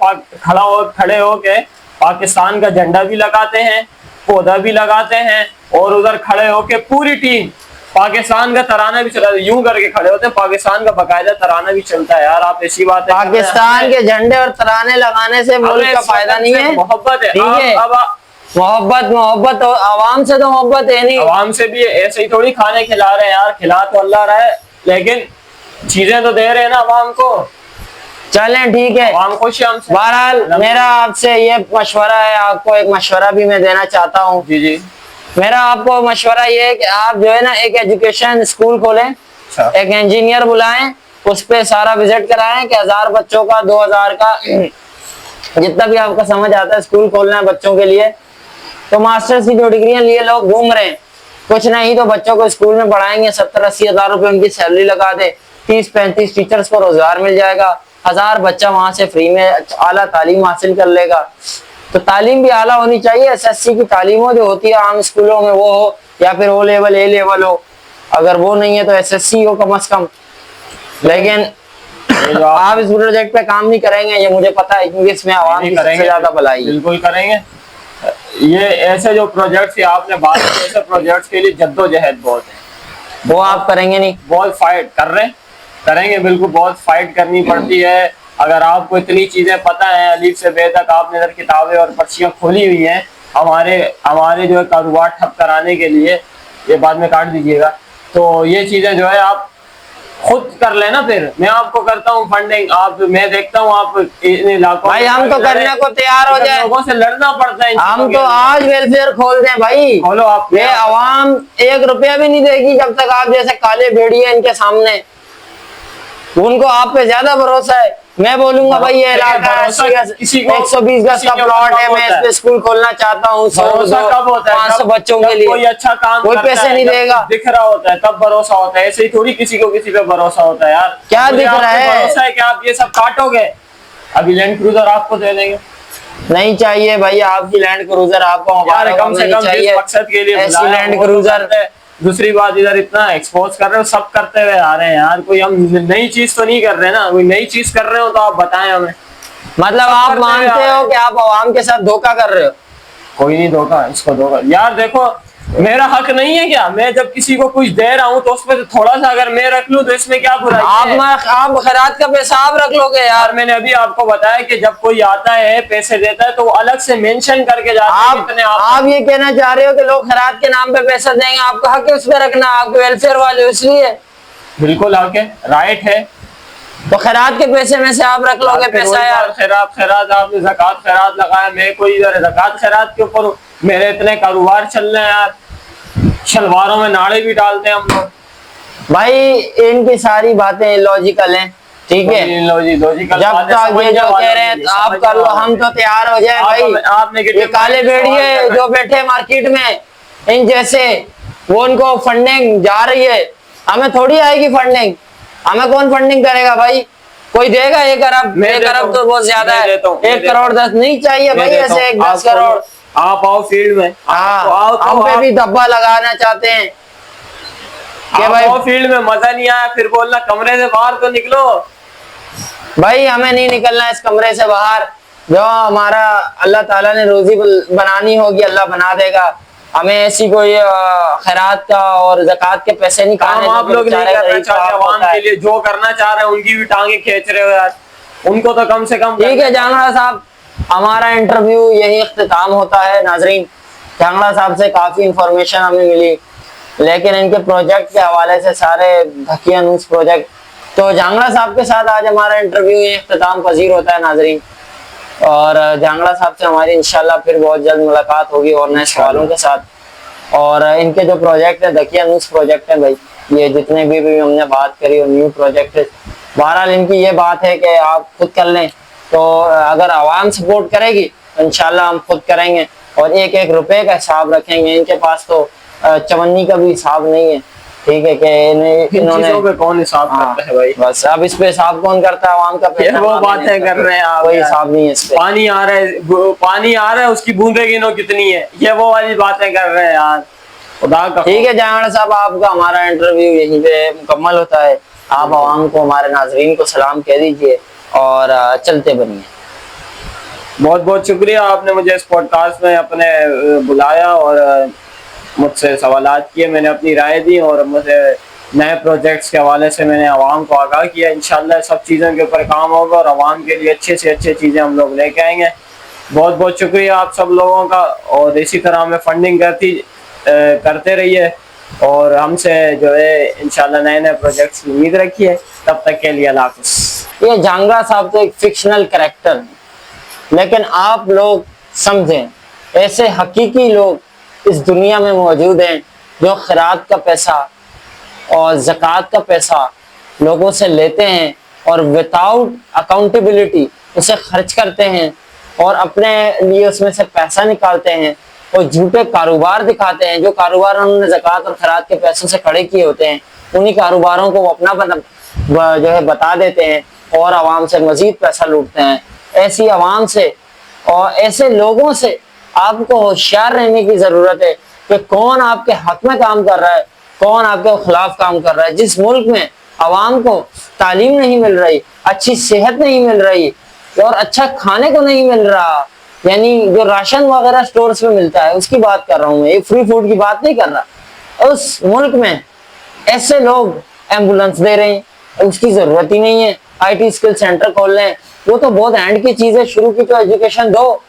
खड़े होके पाकिस्तान का झंडा भी लगाते हैं, पौधा भी लगाते हैं, और उधर खड़े होके पूरी टीम पाकिस्तान का तराना भी चला, यूं करके खड़े होते हैं, पाकिस्तान का बकायदा तराना भी चलता है। यार आप ऐसी बात है, पाकिस्तान के झंडे और तराने लगाने से मुल्क का फायदा नहीं है, मोहब्बत है, ठीक है। अब मोहब्बत आवाम से तो मोहब्बत है नहीं। आवाम से भी ऐसे ही थोड़ी खाने खिला रहे हैं यार, खिला तो अल्लाह रहा है, लेकिन चीजें तो दे रहे हैं ना आवाम को। चलें, ठीक है, आवाम खुश है हमसे। बहरहाल मेरा आपसे ये मशवरा है, आपको एक मशवरा भी मैं देना चाहता हूँ। जी जी। मेरा आपको मशवरा ये है कि आप जो है ना एक एजुकेशन स्कूल खोलें, एक इंजीनियर बुलाएं, उस पे सारा विजिट कराएं कि 1000 बच्चों का, 2000 का, जितना भी आपका समझ आता है स्कूल खोलना है बच्चों के लिए। तो मास्टर्स की जो डिग्रियां लिए लोग घूम रहे हैं, कुछ नहीं तो बच्चों को स्कूल में पढ़ाएंगे, 70-80 हजार रुपए उनकी सैलरी लगा दे, 30-35 टीचर्स को रोजगार मिल जाएगा, 1000 बच्चा वहां से फ्री में आला तालीम हासिल कर लेगा। तो तालीम भी आला होनी चाहिए, एसएससी की तालीम हो जो होती है आम स्कूलों में वो हो, या फिर ओ लेवल ए लेवल हो, अगर वो नहीं है तो एसएससी हो कम से कम। लेकिन आप इस प्रोजेक्ट पे काम नहीं करेंगे, ये मुझे पता है, क्योंकि इसमें आवाम की सबसे ज्यादा भलाई है। बिल्कुल करेंगे। ये ऐसे जो प्रोजेक्ट्स की आपने बात की, ऐसे प्रोजेक्ट्स के लिए जद्दोजहद बहुत है, वो आप करेंगे नहीं? बहुत फाइट कर रहे हैं, करेंगे बिल्कुल, बहुत फाइट करनी पड़ती है। अगर आपको इतनी चीजें पता है अलीफ से बे तक, आपने इधर किताबें और पर्चियां खोली हुई हैं हमारे जो है कारोबार ठप कराने के लिए, ये बाद में काट दीजिएगा, तो ये चीजें जो है आप खुद कर लेना। फिर मैं आपको करता हूँ फंडिंग, आप मैं देखता हूँ आप इन इलाकों भाई हम तो करने को तैयार हो जाए, लोगों से लड़ना पड़ता है। हम तो आज वेलफेयर खोल दें भाई, खोलो आप। ये आवाम 1 रुपया भी नहीं देगी जब तक आप जैसे काले भेड़िए इनके सामने, उनको आप पे ज्यादा भरोसा है। मैं बोलूंगा भाई ये इलाका 120 गज का प्लॉट है, मैं इस पे स्कूल खोलना चाहता हूँ, 500 बच्चों के लिए, कोई अच्छा काम कोई पैसे नहीं देगा, दिख रहा होता है तब भरोसा होता है, ऐसे ही थोड़ी किसी को किसी पे भरोसा होता है यार। क्या दिख रहा है? भरोसा है कि आप ये सब काटोगे, अभी लैंड क्रूजर आपको दे देंगे। नहीं चाहिए भाई आपकी लैंड क्रूजर, आपको हमारे कम से कम जिस मकसद के लिए ऐसी लैंड क्रूजर। दूसरी बात, इधर इतना एक्सपोज कर रहे हो, सब करते हुए आ रहे हैं यार, कोई हम नई चीज तो नहीं कर रहे ना, कोई नई चीज कर रहे हो तो आप बताएं हमें। मतलब आप मानते हो कि आप आवाम के साथ धोखा कर रहे हो? कोई नहीं धोखा, इसको धोखा यार, देखो मेरा हक नहीं है क्या? मैं जब किसी को कुछ दे रहा हूँ तो उसमें थोड़ा सा अगर मैं रख लूँ तो इसमें क्या बुराई है? आप खैरात का पैसा आप रख लोगे यार। मैंने अभी आपको बताया कि जब कोई आता है पैसे देता है तो वो अलग से मेंशन करके जाता है। आप ये कहना चाह रहे हो कि लोग खैरात के नाम पे पैसा देंगे, आपका हक है उस पर रखना, आपके वेलफेयर वाले इसलिए? बिल्कुल हक है, राइट है। तो खैरात के पैसे में से आप रख लोगे पैसा यार? खैरात आपने ज़कात खैरात लगाया, मैं कोई इधर ज़कात खैरात के ऊपर मेरे इतने कारोबार चल रहे हैं यार, शलवारों में नाड़े भी डालते हैं हम लोग। भाई इनकी सारी बातें लॉजिकल हैं, ठीक है, लॉजिकल जब तक ये जो कह रहे हैं आप कर लो, हम तो तैयार हो जाए भाई। आपने ये काले भेड़िए जो बैठे मार्केट में इन जैसे, वो उनको फंडिंग जा रही है, हमें थोड़ी आएगी फंडिंग, हमें कौन फंडिंग करेगा भाई? कोई देगा 1 अरब? 1 अरब तो बहुत ज्यादा है, 1 करोड़ 10 नहीं चाहिए भाई, ऐसे 10 करोड़ आप आओ फील्ड में, हाँ, तो आओ, तो हम पे आप- भी धब्बा लगाना चाहते हैं कि आप भाई आओ फील्ड में, मजा नहीं आया फिर बोलना कमरे से बाहर तो निकलो। भाई हमें नहीं निकलना है इस कमरे से बाहर। जो हमारा अल्लाह ताला ने रोजी बनानी होगी अल्लाह बना देगा। हमें ऐसी कोई खैरात का और ज़कात के पैसे नहीं काम खाने आप जो लोग नहीं बेचारे करना गरीब चाहते का आवाम होता है। के लिए, जो करना चाह रहे हैं उनकी भी टांगे खींच रहे हो यार, उनको तो कम से कम ठीक है जांगड़ा साहब, हमारा इंटरव्यू यही इख्तिताम होता है। नाजरीन, जांगड़ा साहब से काफी इंफॉर्मेशन हमें मिली, लेकिन इनके प्रोजेक्ट के हवाले से सारे धकिया न्यूज प्रोजेक्ट, तो जांगड़ा साहब के साथ आज हमारा इंटरव्यू ये इख्तिताम पजीर होता है नाजरीन। और जांगड़ा साहब से हमारी इंशाल्लाह फिर बहुत जल्द मुलाकात होगी और नए सवालों के साथ। और इनके जो प्रोजेक्ट है धकिया न्यूज प्रोजेक्ट है भाई, ये जितने भी हमने बात करी और न्यू प्रोजेक्ट है, बहरहाल इनकी ये बात है कि आप खुद कर लें, तो अगर आवाम सपोर्ट करेगी तो इंशाल्लाह हम खुद करेंगे और एक एक रुपए का हिसाब रखेंगे। इनके पास तो चवन्नी का भी हिसाब नहीं है, ठीक है कि इन इन्होंने चीजों पे कौन हिसाब करता है भाई? बस अब इस पे हिसाब कौन करता है? आवाम का ये पैसा वो आवाम बातें नहीं कर रहे हैं आप कोई यार। हिसाब नहीं है इस पे। पानी आ रहा है, पानी आ रहा है, उसकी बूंदे गिनो कितनी है, ये वो वाली बातें कर रहे हैं यार, खुदा का। ठीक है जांगड़ा साहब, आपका हमारा इंटरव्यू यहीं पे मुकम्मल होता है। आप आवाम को, हमारे नाजरीन को सलाम कह दीजिए और चलते बनिए। बहुत बहुत शुक्रिया, आपने मुझे इस पॉडकास्ट में अपने बुलाया और मुझसे सवालात किए, मैंने अपनी राय दी और मुझे नए प्रोजेक्ट्स के हवाले से मैंने आवाम को आगाह किया। इंशाल्लाह सब चीज़ों के ऊपर काम होगा और आवाम के लिए अच्छे से अच्छे चीज़ें हम लोग लेके आएंगे। बहुत बहुत शुक्रिया आप सब लोगों का, और इसी तरह हमें फंडिंग करते रहिए और हमसे जो है इंशाल्लाह नए नए प्रोजेक्ट्स की उम्मीद रखिए। तब तक के लिए अल्लाह हाफ़िज़। ये जांगड़ा साहब तो एक फिक्शनल कैरेक्टर है, लेकिन आप लोग समझें ऐसे हकीकी लोग इस दुनिया में मौजूद हैं जो खैरात का पैसा और ज़कात का पैसा लोगों से लेते हैं और विदाउट अकाउंटेबिलिटी उसे खर्च करते हैं और अपने लिए उसमें से पैसा निकालते हैं और झूठे कारोबार दिखाते हैं। जो कारोबार उन्होंने ज़कात और खैरात के पैसों से खड़े किए होते हैं, उन्हीं कारोबारों को वो अपना जो है बता देते हैं और आवाम से मजीद पैसा लूटते हैं। ऐसी आवाम से और ऐसे लोगों से आपको होशियार रहने की ज़रूरत है कि कौन आपके हक में काम कर रहा है, कौन आपके खिलाफ काम कर रहा है। जिस मुल्क में आवाम को तालीम नहीं मिल रही, अच्छी सेहत नहीं मिल रही और अच्छा खाने को नहीं मिल रहा, यानी जो राशन वगैरह स्टोर्स में मिलता है उसकी बात कर रहा हूँ मैं, ये फ्री फूड की बात नहीं कर रहा। उस मुल्क में ऐसे लोग एम्बुलेंस दे रहे हैं, उसकी जरूरत ही नहीं है। IT स्किल सेंटर खोल लें, वो तो बहुत एंड की चीज है, शुरू की तो एजुकेशन दो।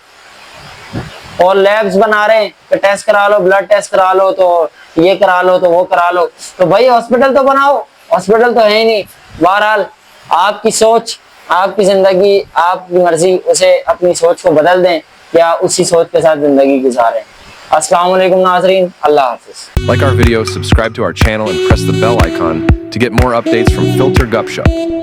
और लैब्स बना रहे हैं कि टेस्ट करा लो, ब्लड टेस्ट करा लो, तो ये करा लो, तो वो करा लो, तो भाई हॉस्पिटल तो बनाओ। हॉस्पिटल तो है ही नहीं। बहरहाल आपकी सोच, आपकी जिंदगी, आपकी मर्जी, उसे अपनी सोच को बदल दें या उसी सोच के साथ जिंदगी गुजारें। अस्सलाम वालेकुम नाज़रीन, अल्लाह हाफिज़। Like our video, subscribe to our channel and press the bell icon to get more updates from Filter Gupshup.